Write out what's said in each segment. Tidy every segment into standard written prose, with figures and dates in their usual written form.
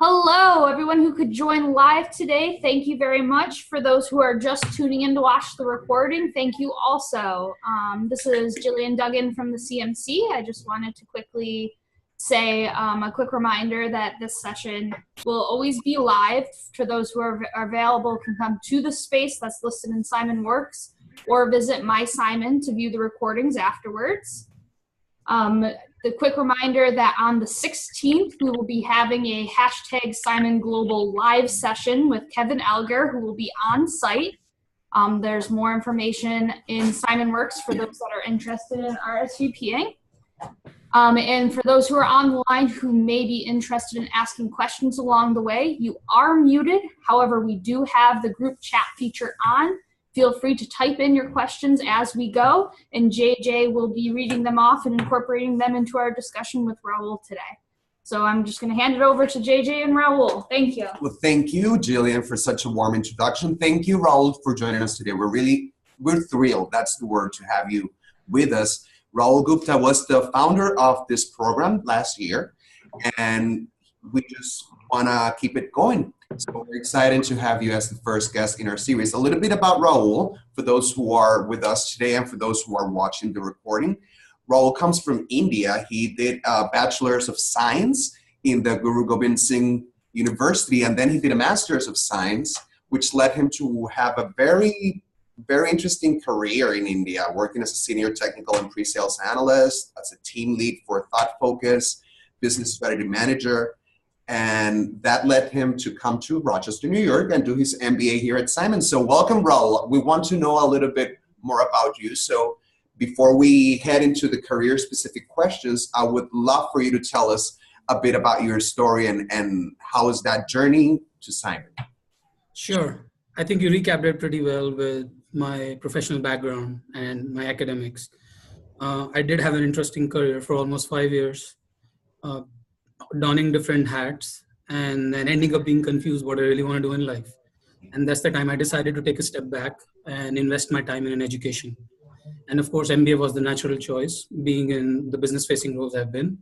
Hello, everyone who could join live today. Thank you very much. For those who are just tuning in to watch the recording, thank you also. This is Jillian Duggan from the CMC. I just wanted to quickly say a quick reminder that this session will always be live. For those who are available, can come to the space that's listed in Simon Works or visit My Simon to view the recordings afterwards. The quick reminder that on the 16th, we will be having a hashtag Simon Global live session with Kevin Elger, who will be on site. There's more information in Simon Works for those that are interested in RSVPing. And for those who are online who may be interested in asking questions along the way, you are muted. However, we do have the group chat feature on. Feel free to type in your questions as we go, and JJ will be reading them off and incorporating them into our discussion with Rahul today. So I'm just going to hand it over to JJ and Rahul. Thank you. Well, thank you, Jillian, for such a warm introduction. Thank you, Rahul, for joining us today. We're thrilled, that's the word, to have you with us. Rahul Gupta was the founder of this program last year, and we just want to keep it going. So we're excited to have you as the first guest in our series. A little bit about Rahul, for those who are with us today and for those who are watching the recording. Rahul comes from India. He did a Bachelor's of Science in the Guru Gobind Singh University, and then he did a Master's of Science, which led him to have a very interesting career in India, working as a senior technical and pre-sales analyst, as a team lead for Thought Focus, business strategy manager. And that led him to come to Rochester, New York, and do his MBA here at Simon. So welcome, Rahul. We want to know a little bit more about you. So before we head into the career-specific questions, I would love for you to tell us a bit about your story and how is that journey to Simon? Sure. I think you recapped it pretty well with my professional background and my academics. I did have an interesting career for almost 5 years. Donning different hats and then ending up being confused what I really want to do in life. And that's the time I decided to take a step back and invest my time in an education. And of course, MBA was the natural choice, being in the business-facing roles I've been.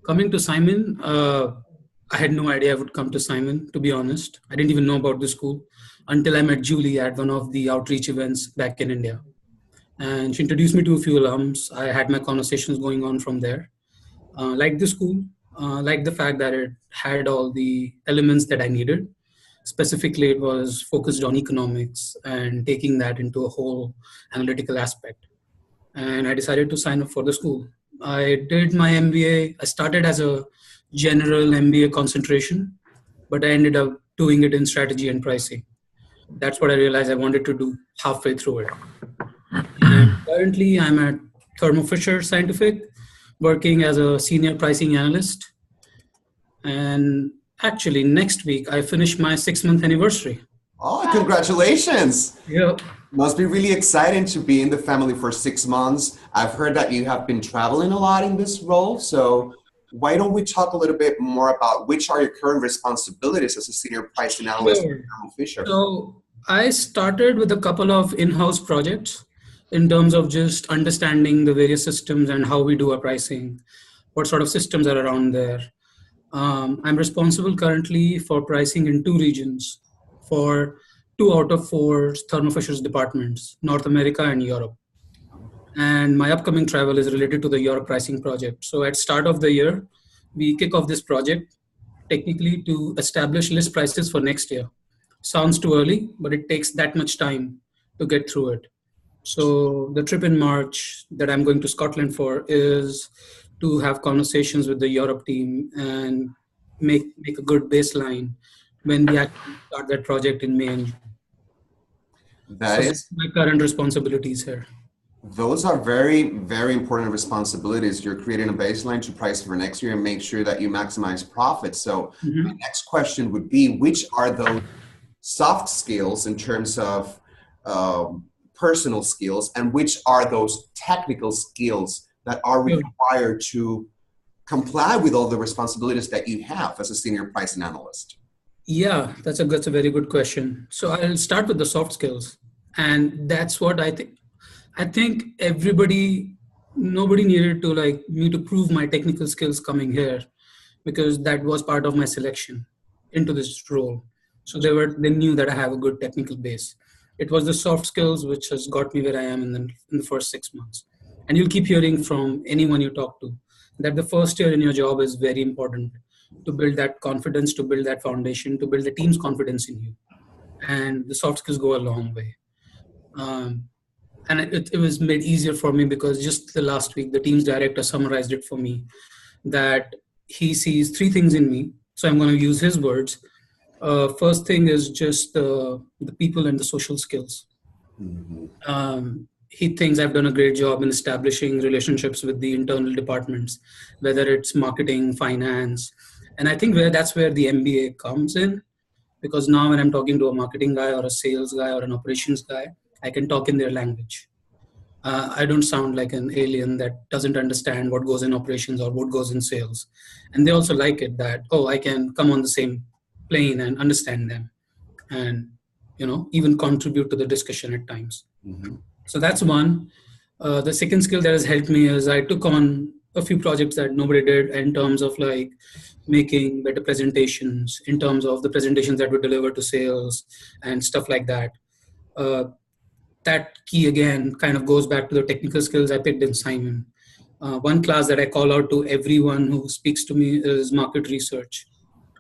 Coming to Simon, I had no idea I would come to Simon, to be honest. I didn't even know about the school until I met Julie at one of the outreach events back in India. And she introduced me to a few alums. I had my conversations going on from there. Like the school, like the fact that it had all the elements that I needed. Specifically, it was focused on economics and taking that into a whole analytical aspect. And I decided to sign up for the school. I did my MBA. I started as a general MBA concentration, but I ended up doing it in strategy and pricing. That's what I realized I wanted to do halfway through it. And currently, I'm at Thermo Fisher Scientific, working as a senior pricing analyst. And actually, next week, I finish my 6-month anniversary. Oh, congratulations. Yeah. Must be really exciting to be in the family for 6 months. I've heard that you have been traveling a lot in this role. So why don't we talk a little bit more about which are your current responsibilities as a senior pricing analyst at Thermo Fisher? So I started with a couple of in-house projects in terms of just understanding the various systems and how we do our pricing, what sort of systems are around there. I'm responsible currently for pricing in 2 regions for 2 out of 4 Thermo Fisher's departments, North America and Europe. And my upcoming travel is related to the Europe pricing project. So at start of the year, we kick off this project technically to establish list prices for next year. Sounds too early, but it takes that much time to get through it. So the trip in March that I'm going to Scotland for is to have conversations with the Europe team and make a good baseline when we actually start that project in May and June. That's my current responsibilities here. Those are very, very important responsibilities. You're creating a baseline to price for next year and make sure that you maximize profit. So my next question would be, which are those soft skills in terms of personal skills, and which are those technical skills that are required to comply with all the responsibilities that you have as a senior pricing analyst? Yeah, that's a very good question. So I'll start with the soft skills. And that's what I think. I think nobody needed to me to prove my technical skills coming here. because that was part of my selection into this role. So they knew that I have a good technical base. It was the soft skills which has got me where I am in the first 6 months. And you'll keep hearing from anyone you talk to that the first year in your job is very important to build that confidence, to build that foundation, to build the team's confidence in you. And the soft skills go a long way. And it was made easier for me because just the last week, the team's director summarized it for me that he sees three things in me. So I'm going to use his words. First thing is just the people and the social skills. He thinks I've done a great job in establishing relationships with the internal departments, whether it's marketing, finance. And I think that's where the MBA comes in, because now when I'm talking to a marketing guy or a sales guy or an operations guy, I can talk in their language. I don't sound like an alien that doesn't understand what goes in operations or what goes in sales. And they also like it that, oh, I can come on the same plane and understand them and, even contribute to the discussion at times. Mm-hmm. So that's one. The second skill that has helped me is I took on a few projects that nobody did in terms of like making better presentations, in terms of the presentations that were delivered to sales and stuff like that. That key again kind of goes back to the technical skills I picked in Simon. One class that I call out to everyone who speaks to me is market research.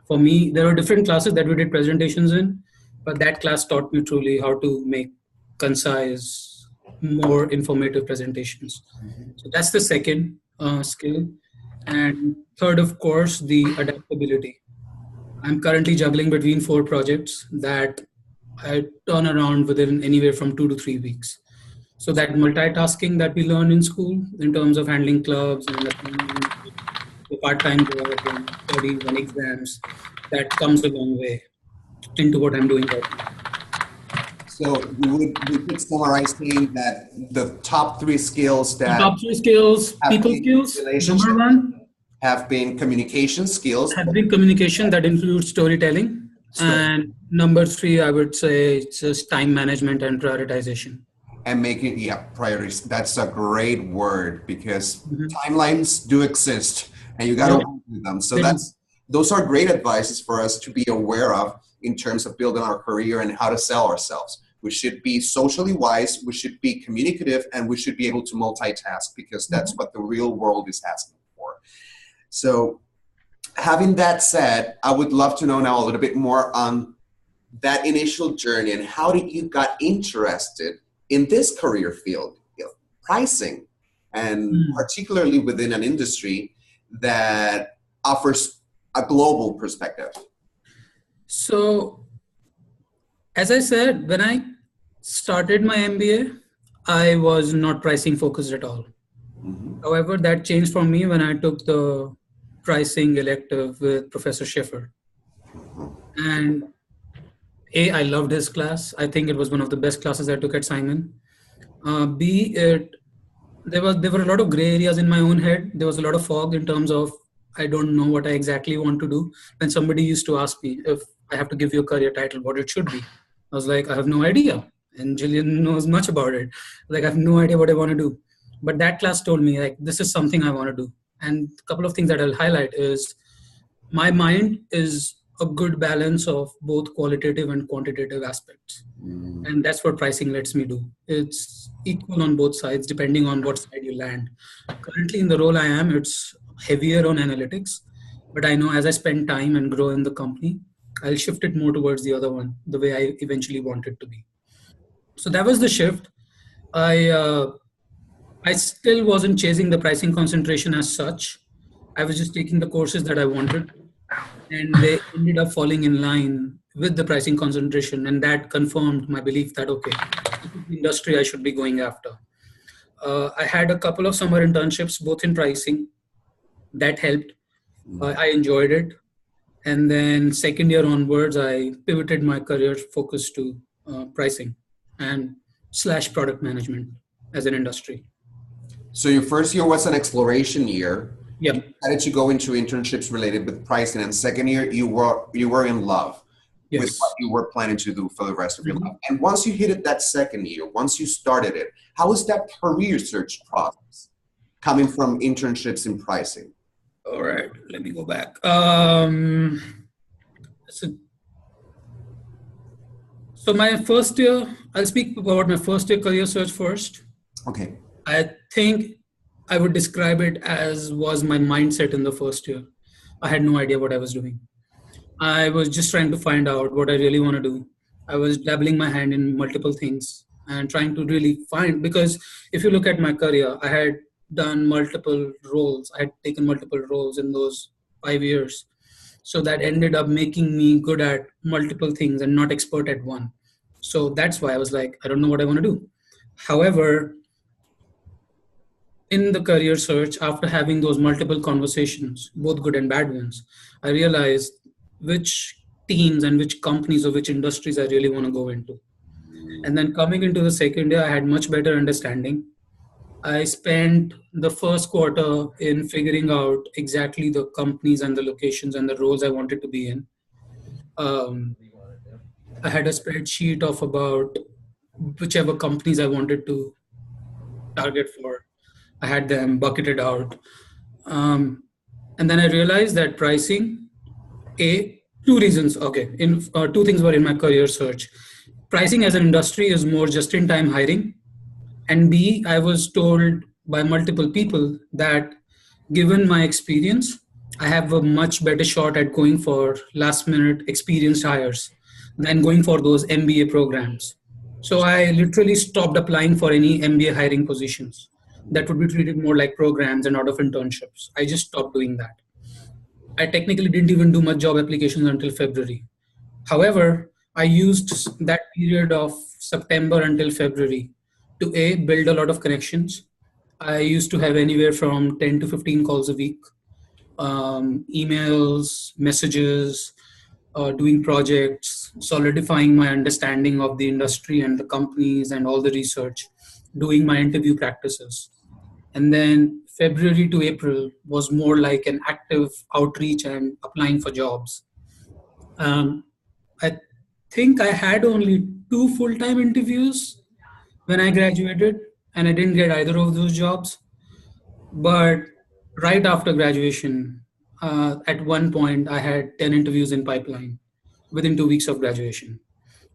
For me, there are different classes that we did presentations in, but that class taught me truly how to make concise, more informative presentations. So that's the second skill. And third, of course, the adaptability. I'm currently juggling between 4 projects that I turn around within anywhere from 2 to 3 weeks. So that multitasking that we learn in school in terms of handling clubs and the part-time work and studies and exams, that comes a long way into what I'm doing right now. So we could summarize saying that the top 3 skills that the top 3 skills, people skills, number 1 have been communication skills. Have been communication that includes storytelling. And number 3, I would say it's just time management and prioritization. And making, priorities. That's a great word because timelines do exist and you got to work with them. So those are great advices for us to be aware of in terms of building our career and how to sell ourselves. We should be socially wise, we should be communicative, and we should be able to multitask because that's what the real world is asking for. So having that said, I would love to know now a little bit more on that initial journey and how did you got interested in this career field, pricing, and particularly within an industry that offers a global perspective. So, as I said, when I started my MBA, I was not pricing focused at all. However, that changed for me when I took the pricing elective with Professor Schiffer. And I loved his class. I think it was one of the best classes I took at Simon. There were a lot of gray areas in my own head. There was a lot of fog in terms of I don't know what I exactly want to do. When somebody used to ask me if I have to give you a career title, what it should be, I was like, I have no idea. And Jillian knows much about it. Like, I have no idea what I want to do. But that class told me, like, this is something I want to do. And a couple of things that I'll highlight is my mind is a good balance of both qualitative and quantitative aspects. And that's what pricing lets me do. It's equal on both sides, depending on what side you land. Currently in the role I am, it's heavier on analytics. But I know as I spend time and grow in the company, I'll shift it more towards the other one, the way I eventually want it to be. So that was the shift. I still wasn't chasing the pricing concentration as such. I was just taking the courses that I wanted, and they ended up falling in line with the pricing concentration, and that confirmed my belief that, okay, this is the industry I should be going after. I had a couple of summer internships, both in pricing. That helped. I enjoyed it. And then second year onwards, I pivoted my career focus to pricing and / product management as an industry. So your first year was an exploration year. Yeah. You decided to go into internships related with pricing, and second year you were in love with what you were planning to do for the rest of your life. And once you hit it that second year, once you started it, how was that career search process coming from internships in pricing? All right, let me go back. So, so my first year, I'll speak about my first year career search first. Okay. I think I would describe it as was my mindset in the first year. I had no idea what I was doing. I was just trying to find out what I really want to do. I was dabbling my hand in multiple things and trying to really find, because if you look at my career, I had done multiple roles. I had taken multiple roles in those 5 years. So that ended up making me good at multiple things and not expert at one. So that's why I was like, I don't know what I want to do. However, in the career search, after having those multiple conversations, both good and bad ones, I realized which teams and which companies or which industries I really want to go into. And then coming into the second year, I had much better understanding. I spent the first quarter in figuring out exactly the companies and the locations and the roles I wanted to be in. Um, I had a spreadsheet of about whichever companies I wanted to target for. I had them bucketed out. Um, and then I realized that pricing, two reasons. Okay, two things were in my career search. Pricing as an industry is more just-in-time hiring, and B, I was told by multiple people that given my experience, I have a much better shot at going for last-minute experienced hires than going for those MBA programs. So I literally stopped applying for any MBA hiring positions that would be treated more like programs and out of internships. I just stopped doing that. I technically didn't even do much job applications until February. However, I used that period of September until February to build a lot of connections. I used to have anywhere from 10 to 15 calls a week, emails, messages, doing projects, solidifying my understanding of the industry and the companies and all the research, doing my interview practices. And then February to April was more like an active outreach and applying for jobs. Um, I think I had only two full-time interviews when I graduated, and I didn't get either of those jobs. But right after graduation, at one point, I had 10 interviews in pipeline within 2 weeks of graduation.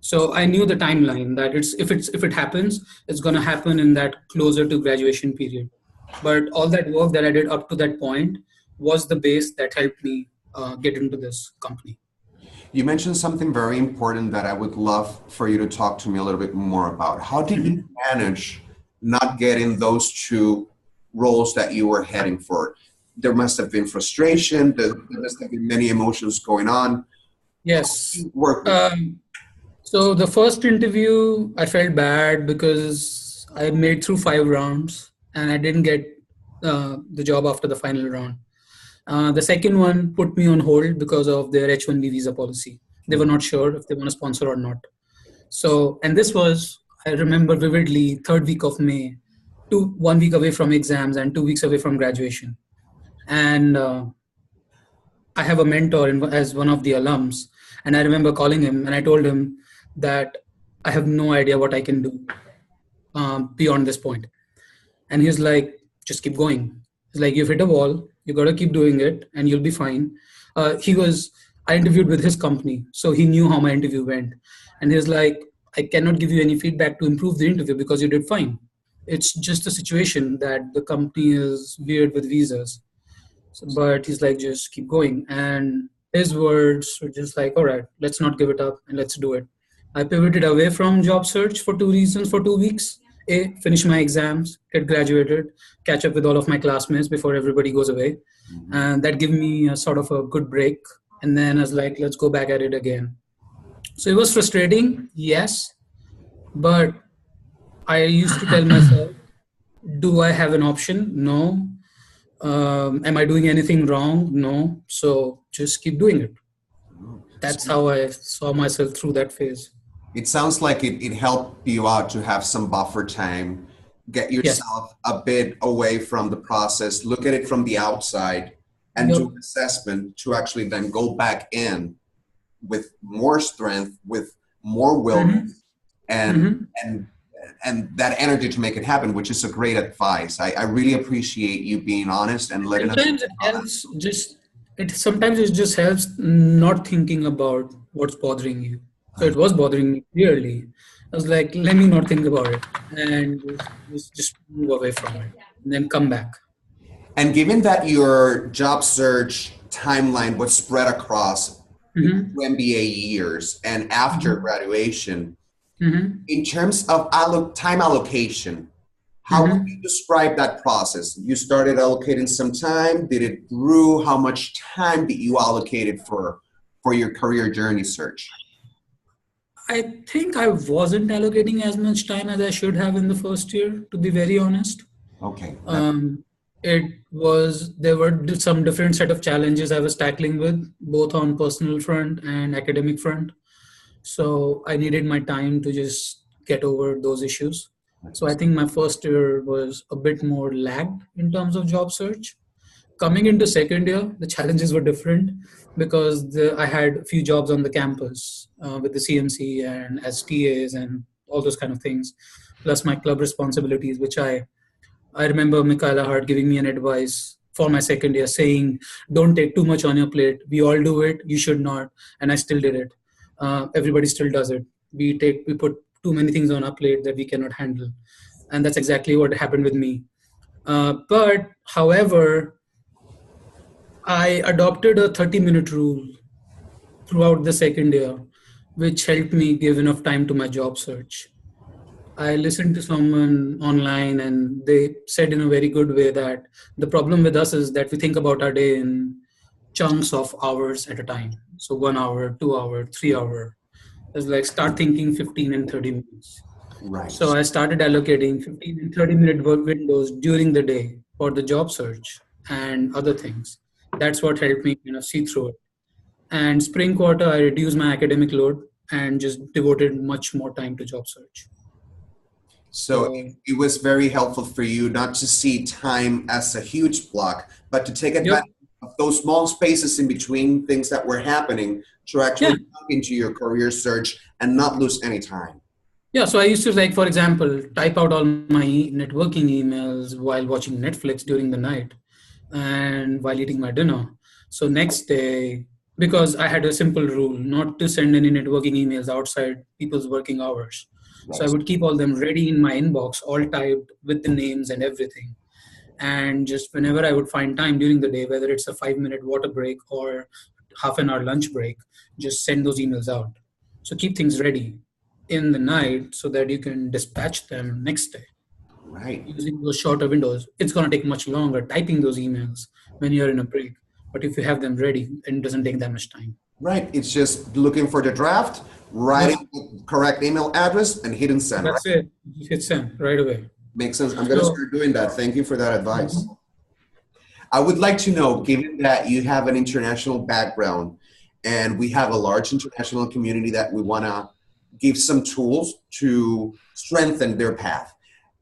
So I knew the timeline that if it happens, it's going to happen in that closer to graduation period. But all that work that I did up to that point was the base that helped me get into this company. You mentioned something very important that I would love for you to talk to me a little bit more about. How did you manage not getting those two roles that you were heading for? There must have been frustration. There must have been many emotions going on. Yes. Work with So the first interview, I felt bad because I made through 5 rounds and I didn't get the job after the final round. The second one put me on hold because of their H-1B visa policy. They were not sure if they want to sponsor or not. So, and this was, I remember vividly, third week of May, 1 week away from exams and 2 weeks away from graduation. And I have a mentor as one of the alums. And I remember calling him and I told him that I have no idea what I can do beyond this point. And he's like, just keep going. He's like, you've hit a wall. You got to keep doing it and you'll be fine. I interviewed with his company. So he knew how my interview went. And he's like, I cannot give you any feedback to improve the interview because you did fine. It's just a situation that the company is weird with visas. So, but he's like, just keep going. And his words were just like, all right, let's not give it up and let's do it. I pivoted away from job search for two reasons for 2 weeks. Finish my exams, get graduated, catch up with all of my classmates before everybody goes away. And that gave me a sort of a good break. And then I was like, let's go back at it again. So it was frustrating, yes. But I used to tell myself, do I have an option? No. Am I doing anything wrong? No. So just keep doing it. That's how I saw myself through that phase. It sounds like it helped you out to have some buffer time, get yourself a bit away from the process, look at it from the outside, and do an assessment to actually then go back in with more strength, with more will, and that energy to make it happen, which is a great advice. I really appreciate you being honest and letting us Sometimes it helps just sometimes it just helps not thinking about what's bothering you. So it was bothering me clearly. I was like, let me not think about it and just move away from it and then come back. And given that your job search timeline was spread across Mm-hmm. 2 MBA years and after graduation, Mm-hmm. in terms of time allocation, how would Mm-hmm. you describe that process? You started allocating some time. Did it grew? How much time did you allocate for your career journey search? I think I wasn't allocating as much time as I should have in the first year, to be very honest. Okay. Um, there were some different set of challenges I was tackling with, both on personal front and academic front. So I needed my time to just get over those issues. So I think my first year was a bit more lagged in terms of job search. Coming into second year, the challenges were different because I had a few jobs on the campus with the CMC and as TAs and all those kind of things, plus my club responsibilities, which I remember Michaela Hart giving me an advice for my second year saying, don't take too much on your plate. We all do it. You should not. And I still did it. Everybody still does it. We put too many things on our plate that we cannot handle. And that's exactly what happened with me. But however, I adopted a 30-minute rule throughout the second year, which helped me give enough time to my job search. I listened to someone online and they said in a very good way that the problem with us is that we think about our day in chunks of hours at a time. So 1 hour, 2 hour, 3 hour. It's like start thinking 15 and 30 minutes. Right. So I started allocating 15 and 30-minute work windows during the day for the job search and other things. That's what helped me see through it. And spring quarter, I reduced my academic load and just devoted much more time to job search. So it was very helpful for you not to see time as a huge block, but to take advantage of those small spaces in between things that were happening to actually jump into your career search and not lose any time. Yeah, so I used to, for example, type out all my networking emails while watching Netflix during the night and while eating my dinner. So next day, because I had a simple rule not to send any networking emails outside people's working hours. Right. So I would keep all them ready in my inbox, all typed with the names and everything. And just whenever I would find time during the day, whether it's a 5-minute water break or half an hour lunch break, just send those emails out. So keep things ready in the night so that you can dispatch them next day. Right. Using those shorter windows. It's going to take much longer typing those emails when you're in a break. But if you have them ready, it doesn't take that much time. Right. It's just looking for the draft, writing the correct email address, and hitting send. That's it. Hit send right away. Makes sense. I'm going to start doing that. Thank you for that advice. Mm-hmm. I would like to know, given that you have an international background and we have a large international community that we want to give some tools to strengthen their path.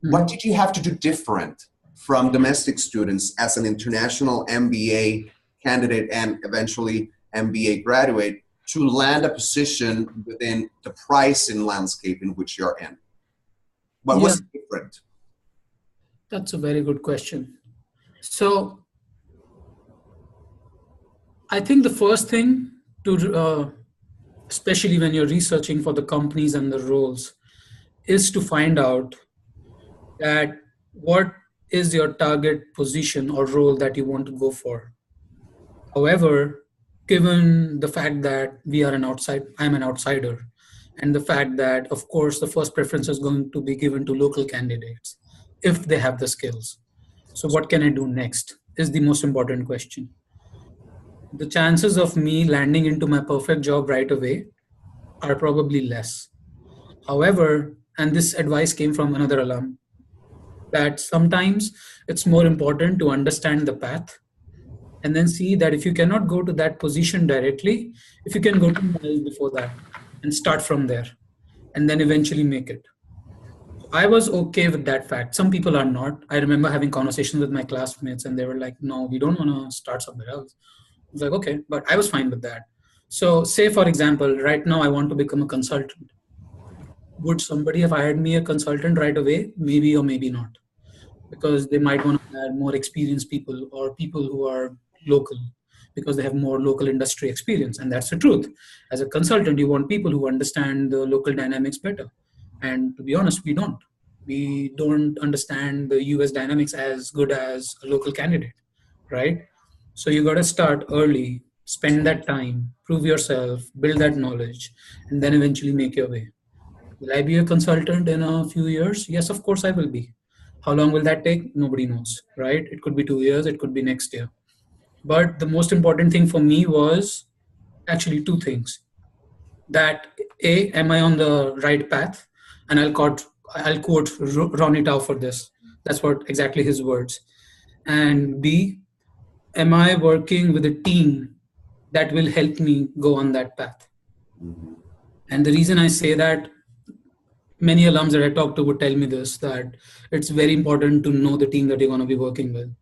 Mm-hmm. What did you have to do different from domestic students as an international MBA candidate and eventually MBA graduate to land a position within the pricing landscape in which you're in? What was different? That's a very good question. So I think the first thing to, especially when you're researching for the companies and the roles, is to find out that what is your target position or role that you want to go for. However, given the fact that I'm an outsider, and the fact that, of course, the first preference is going to be given to local candidates if they have the skills. So what can I do next is the most important question. The chances of me landing into my perfect job right away are probably less. However, and this advice came from another alum, that sometimes it's more important to understand the path and then see that if you cannot go to that position directly, if you can go 2 miles before that and start from there and then eventually make it. I was okay with that fact. Some people are not. I remember having conversations with my classmates and they were like, no, we don't want to start somewhere else. I was like, okay, but I was fine with that. So say, for example, right now I want to become a consultant. would somebody have hired me a consultant right away? Maybe or maybe not, because they might want to hire more experienced people or people who are local because they have more local industry experience. And that's the truth. As a consultant, you want people who understand the local dynamics better. And to be honest, we don't. We don't understand the US dynamics as good as a local candidate, right? So you got to start early, spend that time, prove yourself, build that knowledge, and then eventually make your way. Will I be a consultant in a few years? Yes, of course I will be. How long will that take? Nobody knows, right? It could be 2 years, it could be next year. But the most important thing for me was actually two things. That A, am I on the right path? And I'll quote Ronnie Tao for this. That's what exactly his words. And B, am I working with a team that will help me go on that path? And the reason I say that, many alums that I talk to would tell me this, that it's very important to know the team that you're going to be working with.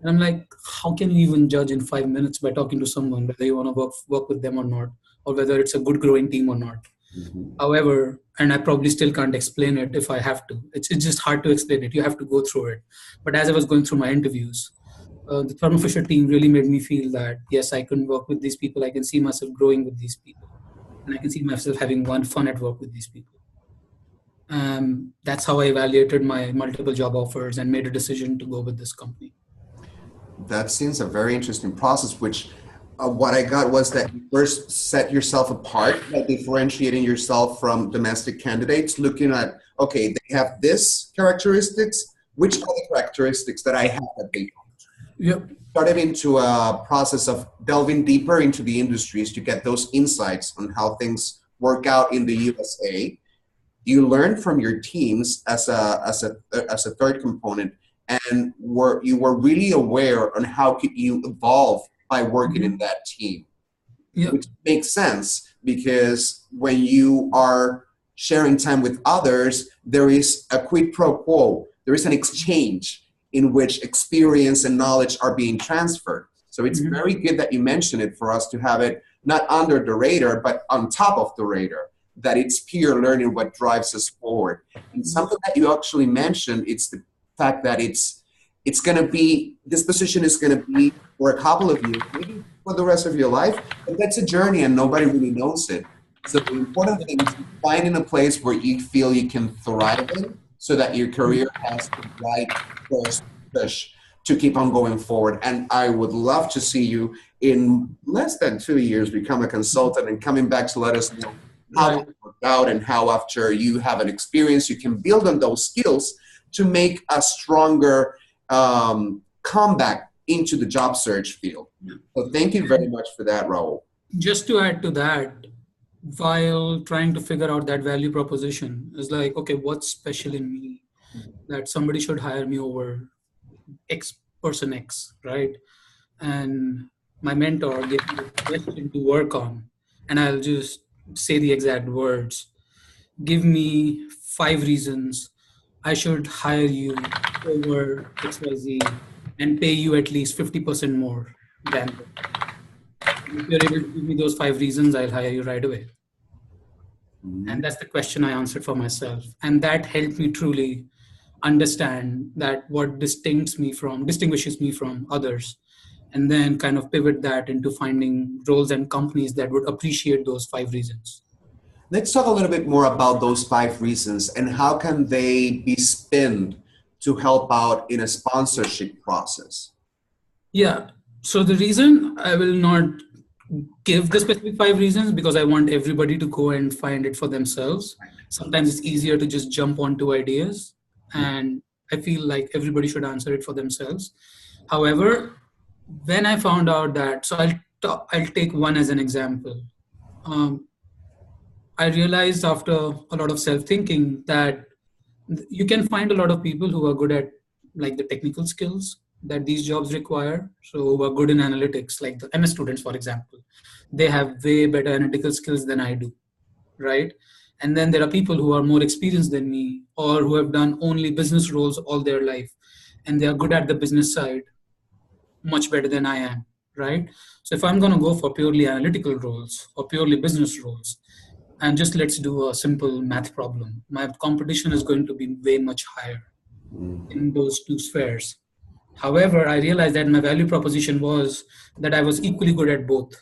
And I'm like, how can you even judge in 5 minutes by talking to someone whether you want to work with them or not, or whether it's a good growing team or not? However, and I probably still can't explain it if I have to. It's just hard to explain it. You have to go through it. But as I was going through my interviews, the Thermo Fisher team really made me feel that, yes, I can work with these people. I can see myself growing with these people. And I can see myself having fun at work with these people. That's how I evaluated my multiple job offers and made a decision to go with this company. That seems a very interesting process, which what I got was that you first set yourself apart by differentiating yourself from domestic candidates, looking at, okay, they have this characteristics, which are the characteristics that I have that they don't? Yep. Started into a process of delving deeper into the industries to get those insights on how things work out in the USA. You learn from your teams as a third component, and you were really aware on how could you evolve by working in that team. Yep. Which makes sense, because when you are sharing time with others, there is a quid pro quo. There is an exchange in which experience and knowledge are being transferred. So it's very good that you mentioned it, for us to have it not under the radar, but on top of the radar, that it's peer learning what drives us forward. And something that you actually mentioned, it's the fact that it's going to be, this position is going to be for a couple of years, maybe for the rest of your life, but that's a journey and nobody really knows it. So the important thing is finding a place where you feel you can thrive in, so that your career has the right first push to keep on going forward. And I would love to see you in less than 2 years become a consultant and coming back to let us know how it worked out, and how after you have an experience, you can build on those skills to make a stronger comeback into the job search field. So thank you very much for that, Rahul. Just to add to that, while trying to figure out that value proposition, is like, okay, what's special in me that somebody should hire me over X person X, right? And my mentor gave me a question to work on, and I'll just say the exact words. Give me 5 reasons I should hire you over XYZ and pay you at least 50% more than that. If you're able to give me those 5 reasons, I'll hire you right away. And that's the question I answered for myself. And that helped me truly understand that what distinguishes me from others, and then kind of pivot that into finding roles and companies that would appreciate those 5 reasons. Let's talk a little bit more about those 5 reasons and how can they be spinned to help out in a sponsorship process. Yeah. So the reason I will not give the specific 5 reasons, because I want everybody to go and find it for themselves. Sometimes it's easier to just jump onto ideas, and I feel like everybody should answer it for themselves. However, when I found out that, so I'll take one as an example. I realized after a lot of self-thinking that you can find a lot of people who are good at like the technical skills that these jobs require. So who are good in analytics, like the MS students, for example, they have way better analytical skills than I do, right? And then there are people who are more experienced than me, or who have done only business roles all their life, and they are good at the business side much better than I am, right? So if I'm going to go for purely analytical roles or purely business roles, and just let's do a simple math problem. My competition is going to be way much higher in those two spheres. However, I realized that my value proposition was that I was equally good at both.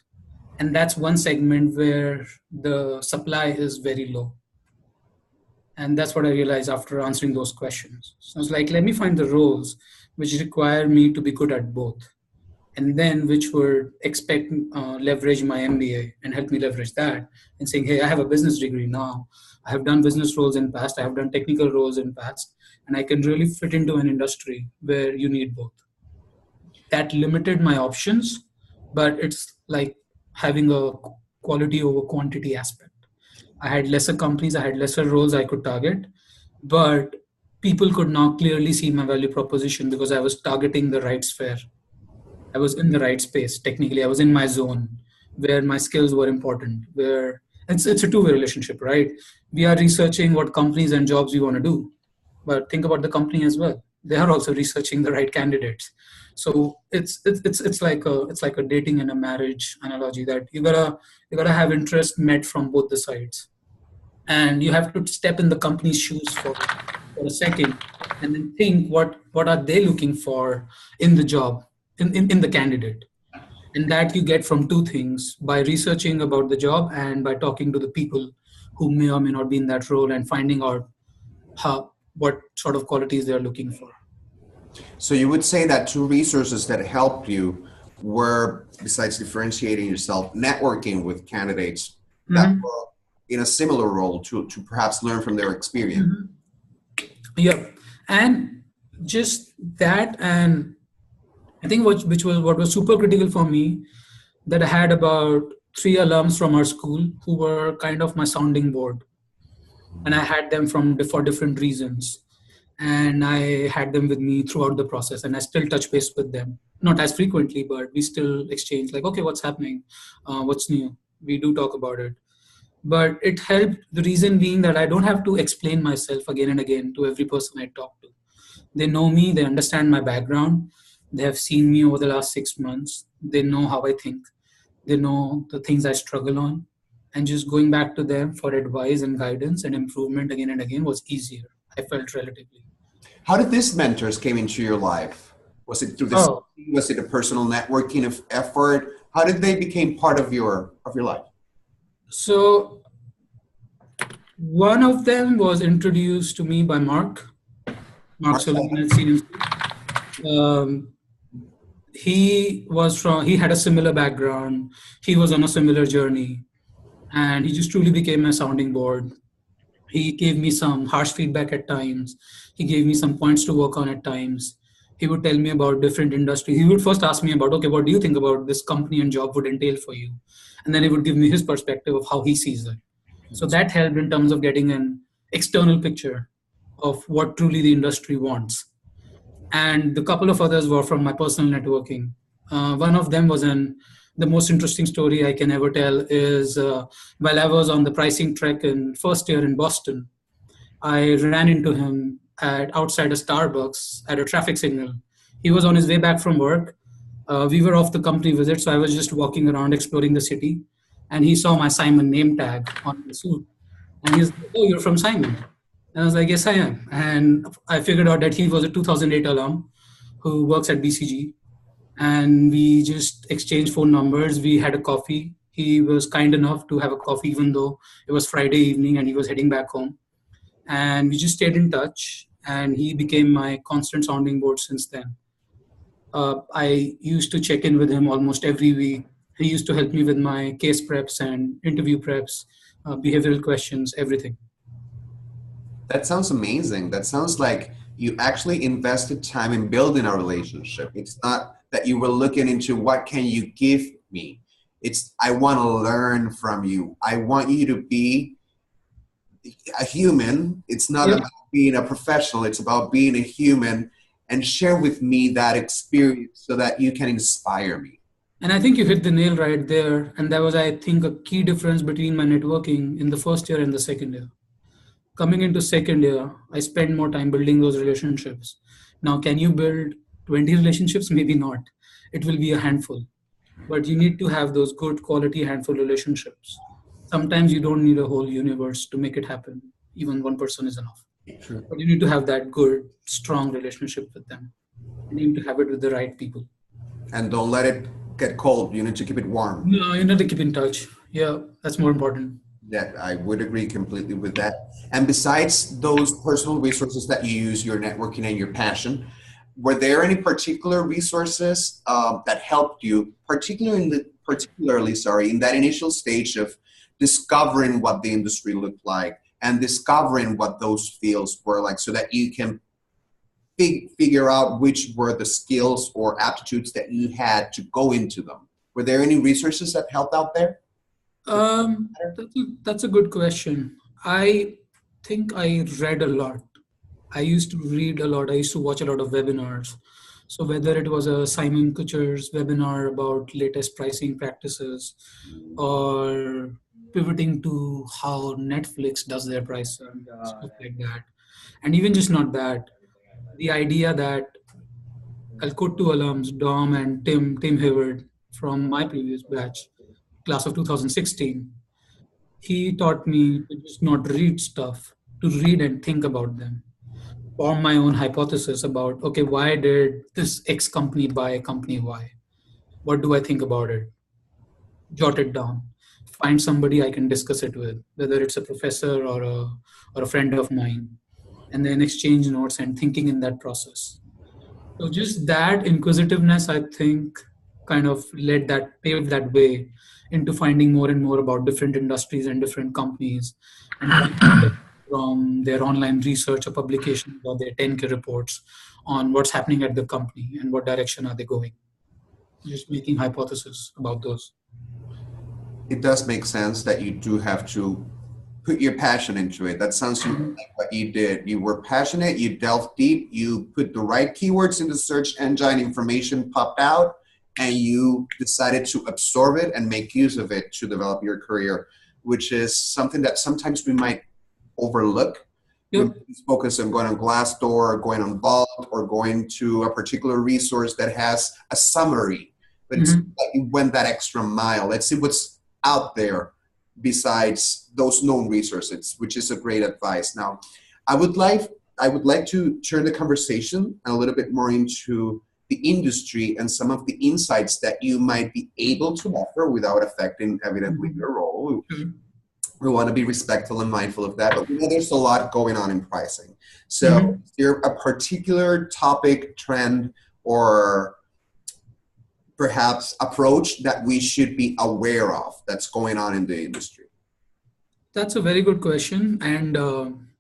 And that's one segment where the supply is very low. And that's what I realized after answering those questions. So I was like, let me find the roles which require me to be good at both, and then which would expect leverage my MBA and help me leverage that, and saying, hey, I have a business degree now. I have done business roles in past. I have done technical roles in past, and I can really fit into an industry where you need both. That limited my options, but it's like having a quality over quantity aspect. I had lesser companies, I had lesser roles I could target, but people could now clearly see my value proposition because I was targeting the right sphere. I was in the right space. Technically, I was in my zone where my skills were important, where it's a two-way relationship, right? We are researching what companies and jobs we want to do, but think about the company as well. They are also researching the right candidates. So it's like a dating and a marriage analogy, that you gotta have interest met from both the sides, and you have to step in the company's shoes for a second, and then think what are they looking for in the job, in the candidate. And that you get from two things: by researching about the job and by talking to the people who may or may not be in that role, and finding out what sort of qualities they're looking for. So you would say that two resources that helped you were, besides differentiating yourself, networking with candidates that were in a similar role to perhaps learn from their experience. Yeah, and just that, and I think what was super critical for me, that I had about 3 alums from our school who were kind of my sounding board, and I had them for different reasons, and I had them with me throughout the process, and I still touch base with them, not as frequently, but we still exchange like, okay, what's happening, what's new. We do talk about it, but it helped. The reason being that I don't have to explain myself again and again to every person I talk to. They know me, they understand my background, they have seen me over the last 6 months, they know how I think, they know the things I struggle on, and just going back to them for advice and guidance and improvement again and again was easier, I felt, relatively. How did these mentors came into your life? Was it through this? Was it a personal networking of effort? How did they become part of your life? So one of them was introduced to me by Mark Sullivan at CNC. He had a similar background. He was on a similar journey, and he just truly became my sounding board. He gave me some harsh feedback at times. He gave me some points to work on at times. He would tell me about different industries. He would first ask me about, okay, what do you think about this company and job would entail for you? And then he would give me his perspective of how he sees it. So that helped in terms of getting an external picture of what truly the industry wants. And the couple of others were from my personal networking. One of them was the most interesting story I can ever tell is while I was on the pricing trek in first year in Boston, I ran into him outside a Starbucks at a traffic signal. He was on his way back from work. We were off the company visit, so I was just walking around exploring the city, and he saw my Simon name tag on the suit. And he's like, oh, you're from Simon. And I was like, yes, I am. And I figured out that he was a 2008 alum who works at BCG. And we just exchanged phone numbers. We had a coffee. He was kind enough to have a coffee, even though it was Friday evening and he was heading back home. And we just stayed in touch. And he became my constant sounding board since then. I used to check in with him almost every week. He used to help me with my case preps and interview preps, behavioral questions, everything. That sounds amazing. That sounds like you actually invested time in building a relationship. It's not that you were looking into what can you give me. It's I want to learn from you. I want you to be a human. It's not about being a professional. It's about being a human, and share with me that experience so that you can inspire me. And I think you hit the nail right there. And that was, I think, a key difference between my networking in the first year and the second year. Coming into second year, I spent more time building those relationships. Now, can you build 20 relationships? Maybe not. It will be a handful. But you need to have those good quality handful relationships. Sometimes you don't need a whole universe to make it happen. Even one person is enough. True. But you need to have that good, strong relationship with them. You need to have it with the right people. And don't let it get cold. You need to keep it warm. No, you need to keep in touch. Yeah, that's more important. Yeah, I would agree completely with that. And besides those personal resources that you use, your networking and your passion, were there any particular resources that helped you, particularly, in that initial stage of discovering what the industry looked like and discovering what those fields were like, so that you can figure out which were the skills or aptitudes that you had to go into them? Were there any resources that helped out there? That's a good question. I think I read a lot. I used to read a lot. I used to watch a lot of webinars. So whether it was a Simon Kucher's webinar about latest pricing practices, or pivoting to how Netflix does their pricing, stuff like that. And even just not that, the idea that I'll quote two alums, Dom and Tim Hayward from my previous batch, class of 2016. He taught me to just not read stuff, to read and think about them, form my own hypothesis about, okay, why did this X company buy company Y? What do I think about it? Jot it down. Find somebody I can discuss it with, whether it's a professor or a friend of mine, and then exchange notes and thinking in that process. So just that inquisitiveness, I think, kind of paved that way into finding more and more about different industries and different companies, and from their online research or publications or their 10K reports on what's happening at the company and what direction are they going. Just making hypotheses about those. It does make sense that you do have to put your passion into it. That sounds like what you did. You were passionate, you delved deep, you put the right keywords in the search engine, information popped out, and you decided to absorb it and make use of it to develop your career, which is something that sometimes we might overlook. Yep. We focus on going on Glassdoor, or going on Vault, or going to a particular resource that has a summary. But it's like you went that extra mile. Let's see what's out there besides those known resources, which is a great advice. Now, I would like to turn the conversation a little bit more into the industry and some of the insights that you might be able to offer without affecting, evidently, your role. We want to be respectful and mindful of that, but we know there's a lot going on in pricing. So is there a particular topic, trend, or perhaps approach that we should be aware of that's going on in the industry? That's a very good question. And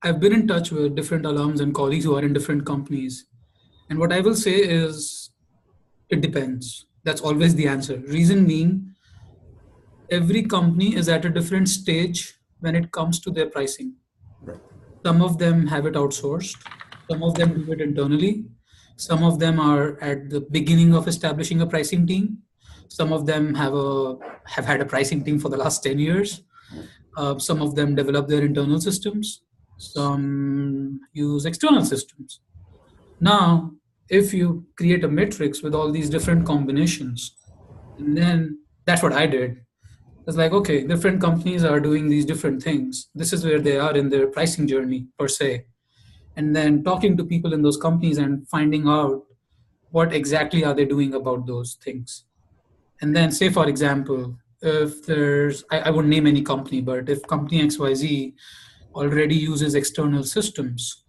I've been in touch with different alums and colleagues who are in different companies. And what I will say is, it depends. That's always the answer. Reason being, every company is at a different stage when it comes to their pricing. Right. Some of them have it outsourced. Some of them do it internally. Some of them are at the beginning of establishing a pricing team. Some of them have had a pricing team for the last 10 years. Some of them develop their internal systems. Some use external systems. Now, if you create a matrix with all these different combinations, and then that's what I did. It's like, okay, different companies are doing these different things. This is where they are in their pricing journey per se. And then talking to people in those companies and finding out what exactly are they doing about those things. And then say, for example, if I won't name any company, but if company XYZ already uses external systems,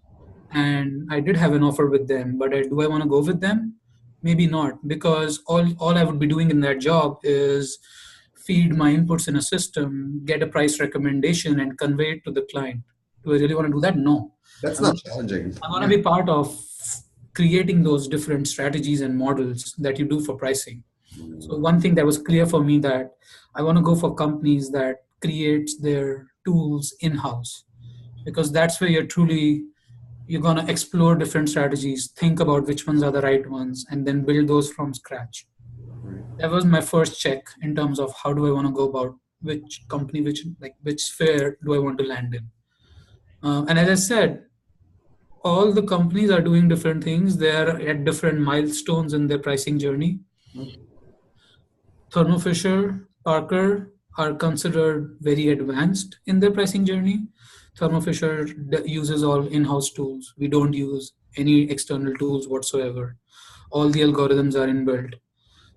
and I did have an offer with them, but do I want to go with them? Maybe not, because all I would be doing in that job is feed my inputs in a system, get a price recommendation, and convey it to the client. Do I really want to do that? No. That's not challenging. I want to be part of creating those different strategies and models that you do for pricing. So one thing that was clear for me, that I want to go for companies that create their tools in-house, because that's where you're going to explore different strategies, think about which ones are the right ones, and then build those from scratch. That was my first check in terms of how do I want to go about which company, which sphere do I want to land in. And as I said, all the companies are doing different things. They are at different milestones in their pricing journey. Thermo Fisher, Parker are considered very advanced in their pricing journey. Thermo Fisher uses all in-house tools. We don't use any external tools whatsoever. All the algorithms are inbuilt.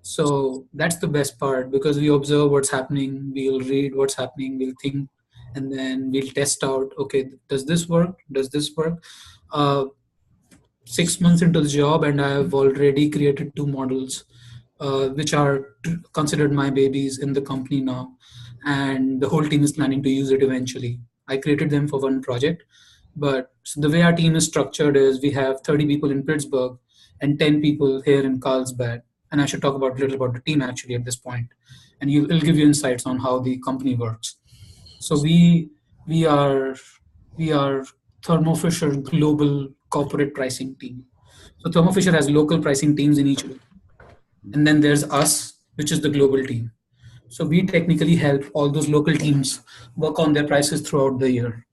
So that's the best part because we observe what's happening, we'll read what's happening, we'll think, and then we'll test out, okay, does this work? Does this work? 6 months into the job, and I have already created two models, which are considered my babies in the company now. And the whole team is planning to use it eventually. I created them for one project, but so the way our team is structured is we have 30 people in Pittsburgh and 10 people here in Carlsbad. And I should talk about a little about the team actually at this point, and it'll give you insights on how the company works. So we are Thermo Fisher global corporate pricing team. So Thermo Fisher has local pricing teams in each location. And then there's us, which is the global team. So we technically help all those local teams work on their prices throughout the year.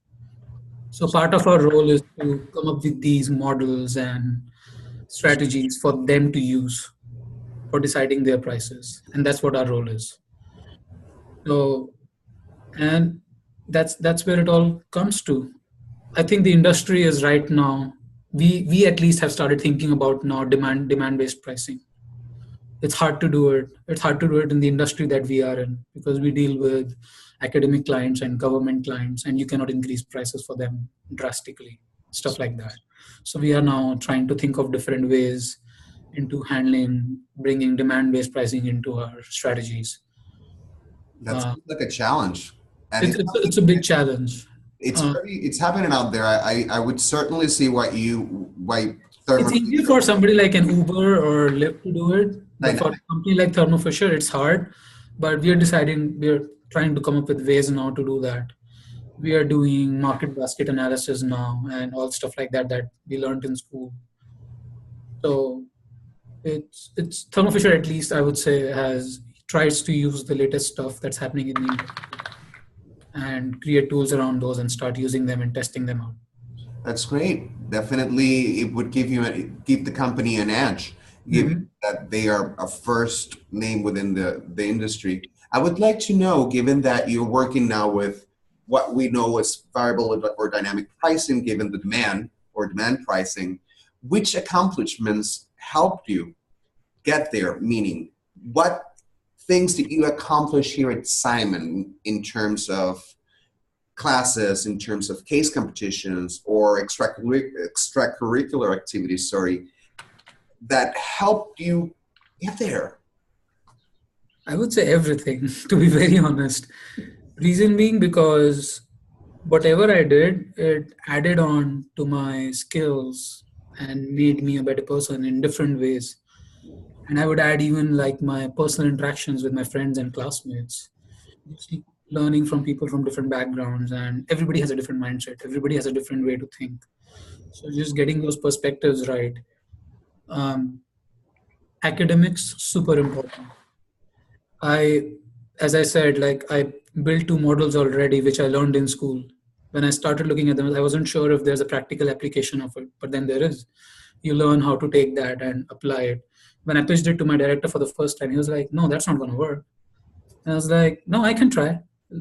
So part of our role is to come up with these models and strategies for them to use for deciding their prices. And that's what our role is. So, and that's where it all comes to. I think the industry is right now, we at least have started thinking about now demand-based pricing. It's hard to do it. It's hard to do it in the industry that we are in because we deal with academic clients and government clients, and you cannot increase prices for them drastically, stuff like that. So we are now trying to think of different ways into handling, bringing demand-based pricing into our strategies. That's like a challenge. And It's a big challenge. it's happening out there. I would certainly see why It's easier for somebody like an Uber or Lyft to do it, but for a company like Thermo Fisher, it's hard. But we're trying to come up with ways now to do that. We are doing market basket analysis now and all stuff like that that we learned in school. So it's Thermo Fisher, at least I would say, tries to use the latest stuff that's happening in the industry and create tools around those and start using them and testing them out. That's great. Definitely, it would give the company an edge, given that they are a first name within the industry. I would like to know, given that you're working now with what we know as variable or dynamic pricing, given the demand or demand pricing, which accomplishments helped you get there? Meaning, what things did you accomplish here at Simon in terms of classes, in terms of case competitions or extracurricular activities, that helped you get there? I would say everything, to be very honest. Reason being because whatever I did, it added on to my skills and made me a better person in different ways. And I would add even like my personal interactions with my friends and classmates, just learning from people from different backgrounds, and everybody has a different mindset. Everybody has a different way to think. So just getting those perspectives right. Academics, super important. As I said, like I built two models already, which I learned in school. When I started looking at them, I wasn't sure if there's a practical application of it, but then there is. You learn how to take that and apply it. When I pitched it to my director for the first time, he was like, no, that's not going to work. And I was like, no, I can try.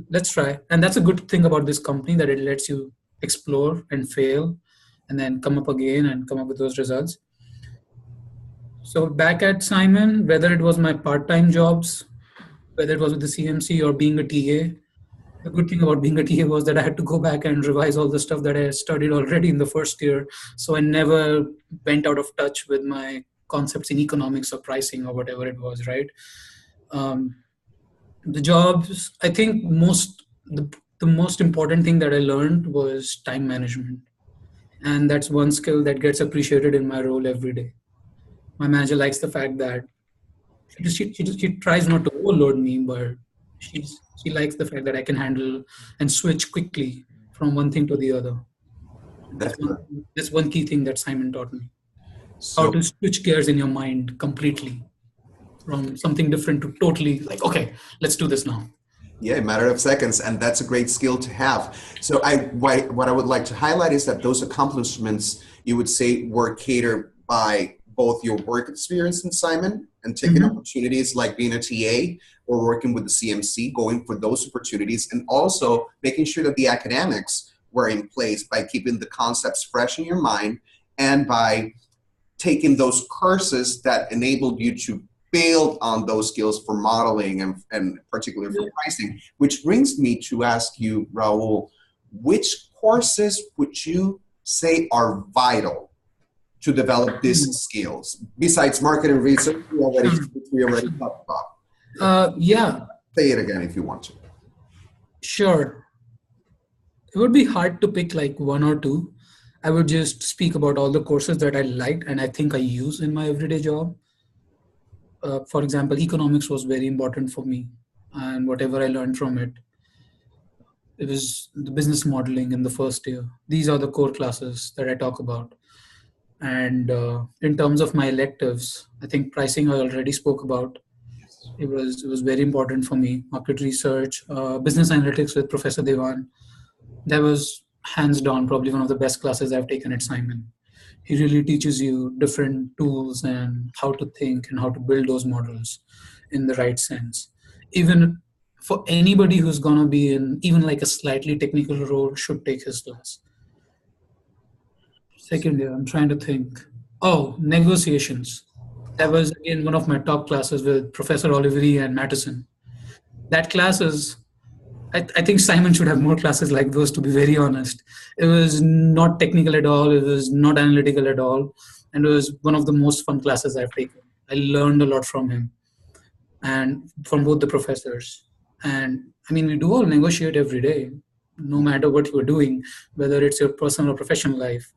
Let's try. And that's a good thing about this company, that it lets you explore and fail and then come up again and come up with those results. So back at Simon, whether it was my part-time jobs, whether it was with the CMC or being a TA, the good thing about being a TA was that I had to go back and revise all the stuff that I studied already in the first year. So I never went out of touch with my concepts in economics or pricing or whatever it was, right? The jobs, I think the most important thing that I learned was time management. And that's one skill that gets appreciated in my role every day. My manager likes the fact that she tries not to overload me, but she likes the fact that I can handle and switch quickly from one thing to the other. That's one key thing that Simon taught me. How to switch gears in your mind completely from something different to totally like, okay, let's do this now. Yeah, a matter of seconds, and that's a great skill to have. So what I would like to highlight is that those accomplishments, you would say, were catered by both your work experience in Simon and taking opportunities like being a TA, or working with the CMC, going for those opportunities, and also making sure that the academics were in place by keeping the concepts fresh in your mind and by taking those courses that enabled you to build on those skills for modeling and particularly for pricing, which brings me to ask you, Raul, which courses would you say are vital to develop these skills besides marketing research we already talked about? Yeah. Say it again if you want to. Sure. It would be hard to pick like one or two. I would just speak about all the courses that I liked and I think I use in my everyday job. For example, economics was very important for me, and whatever I learned from it, it was the business modeling in the first year. These are the core classes that I talk about. And in terms of my electives, I think pricing I already spoke about. It was very important for me. Market research, business analytics with Professor Devan. That was hands down probably one of the best classes I've taken at Simon. He really teaches you different tools and how to think and how to build those models in the right sense. Even for anybody who's going to be in even like a slightly technical role should take his class. Second year, I'm trying to think. Oh, negotiations. That was again one of my top classes with Professor Oliveri and Mattison. That class is, I think Simon should have more classes like those, to be very honest. It was not technical at all. It was not analytical at all. And it was one of the most fun classes I've taken. I learned a lot from him and from both the professors. And I mean, we do all negotiate every day, no matter what you're doing, whether it's your personal or professional life.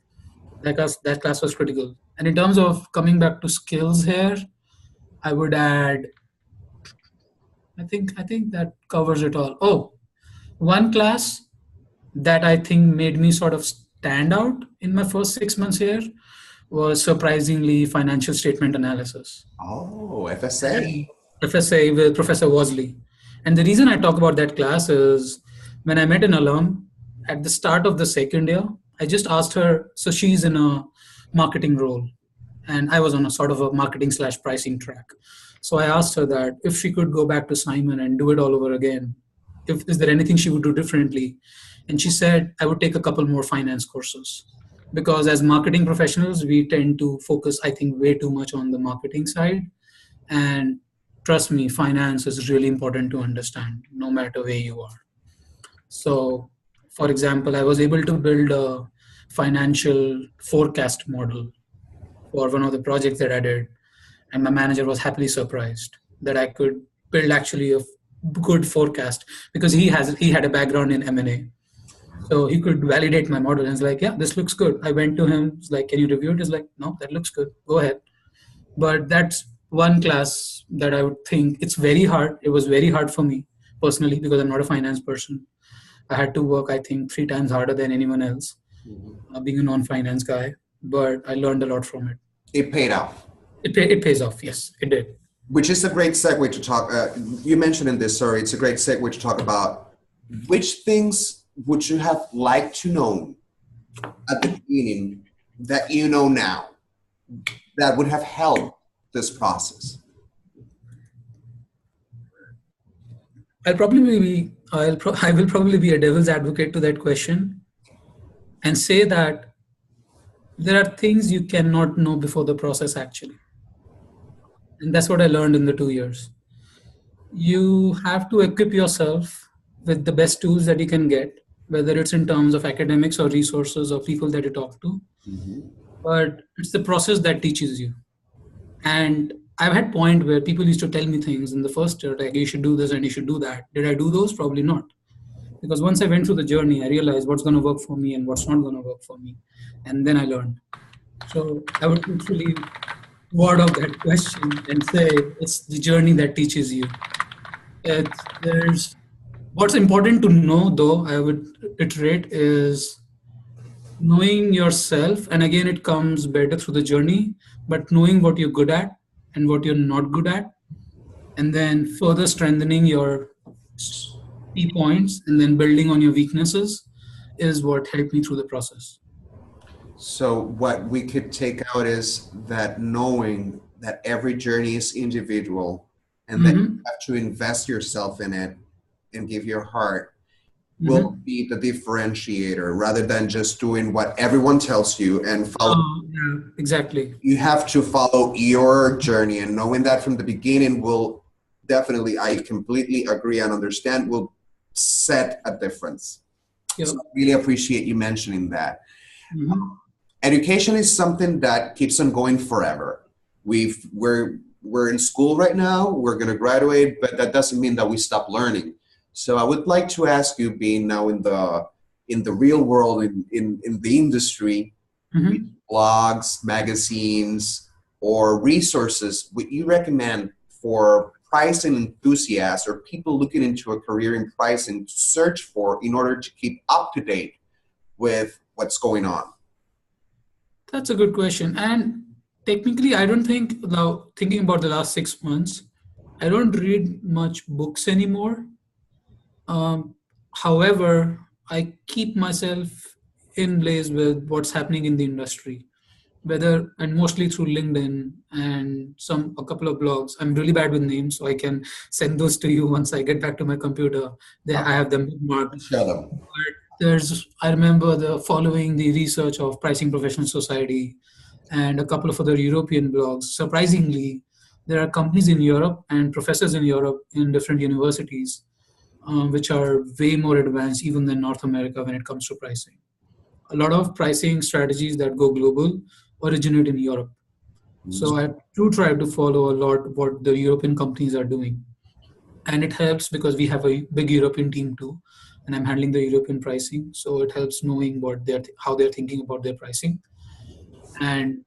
That class was critical. And in terms of coming back to skills here, I would add, I think that covers it all. Oh, one class that I think made me sort of stand out in my first 6 months here was surprisingly financial statement analysis. Oh, FSA. FSA with Professor Wosley. And the reason I talk about that class is when I met an alum at the start of the second year, I just asked her, so she's in a marketing role and I was on a sort of a marketing/pricing track. So I asked her that if she could go back to Simon and do it all over again, is there anything she would do differently? And she said, I would take a couple more finance courses because as marketing professionals, we tend to focus, I think, way too much on the marketing side. And trust me, finance is really important to understand no matter where you are. So, for example, I was able to build a financial forecast model for one of the projects that I did. And my manager was happily surprised that I could build actually a good forecast because he had a background in M&A. So he could validate my model and it's like, yeah, this looks good. I went to him, it's like, can you review it? He's like, no, that looks good. Go ahead. But that's one class that I would think it's very hard. It was very hard for me personally because I'm not a finance person. I had to work, I think, 3 times harder than anyone else, being a non-finance guy. But I learned a lot from it. It paid off. It pays off. Yes, it did. Which is a great segue to talk. You mentioned in this, sorry, it's a great segue to talk about which things would you have liked to know at the beginning that you know now that would have helped this process? I will probably be a devil's advocate to that question and say that there are things you cannot know before the process actually. And that's what I learned in the 2 years. You have to equip yourself with the best tools that you can get, whether it's in terms of academics or resources or people that you talk to. Mm-hmm. But it's the process that teaches you. And I've had point where people used to tell me things in the first year, like you should do this and you should do that. Did I do those? Probably not. Because once I went through the journey, I realized what's going to work for me and what's not going to work for me. And then I learned. So I would literally word of that question and say it's the journey that teaches you. There's what's important to know, though, I would iterate, is knowing yourself. And again, it comes better through the journey, but knowing what you're good at and what you're not good at, and then further strengthening your key points and then building on your weaknesses is what helped me through the process. So what we could take out is that knowing that every journey is individual and then you have to invest yourself in it and give your heart will be the differentiator rather than just doing what everyone tells you and follow. Yeah, exactly. You have to follow your journey, and knowing that from the beginning will definitely, I completely agree and understand, will set a difference. Yep. So I really appreciate you mentioning that. Education is something that keeps on going forever. We're in school right now, we're going to graduate, but that doesn't mean that we stop learning. So I would like to ask you, being now in the real world, in the industry, blogs, magazines, or resources would you recommend for pricing enthusiasts or people looking into a career in pricing to search for in order to keep up to date with what's going on? That's a good question. And technically, I don't think, now thinking about the last 6 months, I don't read much books anymore. However, I keep myself in place with what's happening in the industry, and mostly through LinkedIn and a couple of blogs. I'm really bad with names, so I can send those to you once I get back to my computer. I have them marked. Share them. I remember following the research of Pricing Professional Society and a couple of other European blogs. Surprisingly, there are companies in Europe and professors in Europe in different universities which are way more advanced even than North America when it comes to pricing. A lot of pricing strategies that go global originate in Europe. So I do try to follow a lot what the European companies are doing. And it helps because we have a big European team too, and I'm handling the European pricing. So it helps knowing how they're thinking about their pricing. And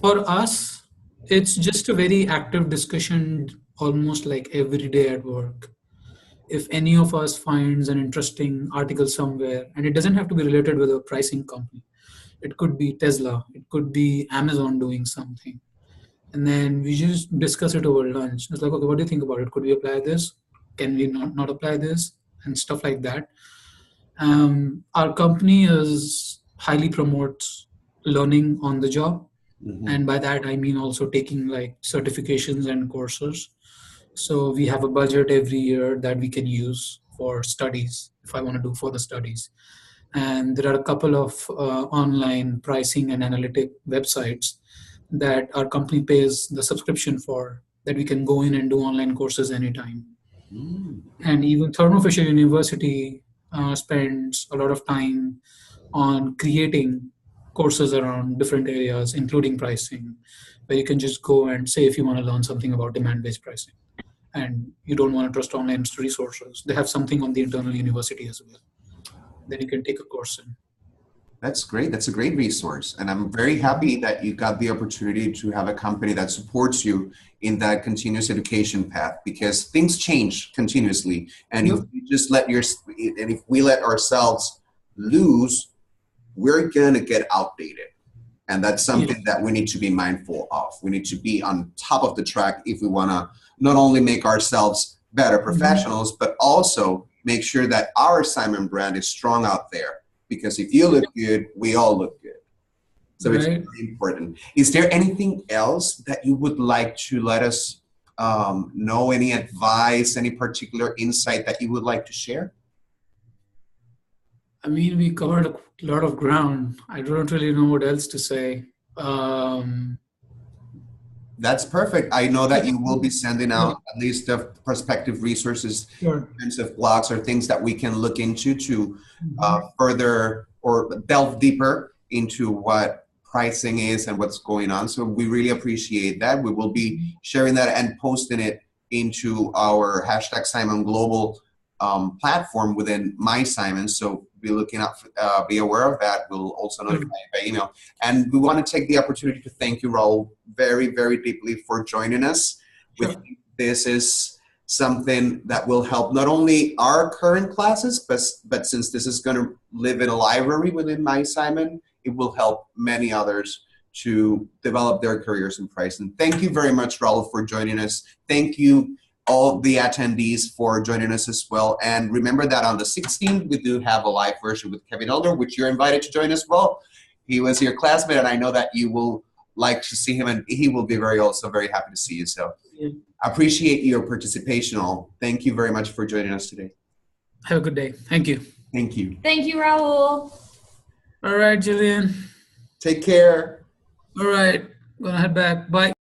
for us, it's just a very active discussion, almost like every day at work. If any of us finds an interesting article somewhere, and it doesn't have to be related with a pricing company, it could be Tesla, it could be Amazon doing something, and then we just discuss it over lunch. It's like, okay, what do you think about it? Could we apply this? Can we not apply this? And stuff like that. Our company highly promotes learning on the job. And by that, I mean also taking like certifications and courses. So we have a budget every year that we can use for studies, if I want to do further studies. And there are a couple of online pricing and analytic websites that our company pays the subscription for, that we can go in and do online courses anytime. And even Thermo Fisher University spends a lot of time on creating courses around different areas, including pricing, where you can just go and say if you want to learn something about demand-based pricing and you don't want to trust online resources, they have something on the internal university as well. Then you can take a course in. That's great. That's a great resource. And I'm very happy that you got the opportunity to have a company that supports you in that continuous education path, because things change continuously. And if you just if we let ourselves lose, we're going to get outdated. And that's something that we need to be mindful of. We need to be on top of the track if we want to not only make ourselves better professionals, but also make sure that our Simon brand is strong out there. Because if you look good, we all look good. So it's very important. Is there anything else that you would like to let us know? Any advice, any particular insight that you would like to share? I mean, we covered a lot of ground. I don't really know what else to say. That's perfect. I know that you will be sending out at least the prospective resources in terms of blogs or things that we can look into to further or delve deeper into what pricing is and what's going on. So we really appreciate that. We will be sharing that and posting it into our #Simon Global platform within My Simon. So be looking out, be aware of that. We'll also notify you by email. And we want to take the opportunity to thank you, Raul, very, very deeply for joining us. This is something that will help not only our current classes, but since this is going to live in a library within My Simon, it will help many others to develop their careers in pricing. Thank you very much, Raul, for joining us. Thank you, all the attendees, for joining us as well. And remember that on the 16th, we do have a live version with Kevin Elder, which you're invited to join as well. He was your classmate, and I know that you will like to see him, and he will be also very happy to see you. So Yeah. appreciate your participation. Thank you very much for joining us today. Have a good day. Thank you. Thank you. Thank you, Rahul. All right, Jillian. Take care. All right. Gonna head back. Bye.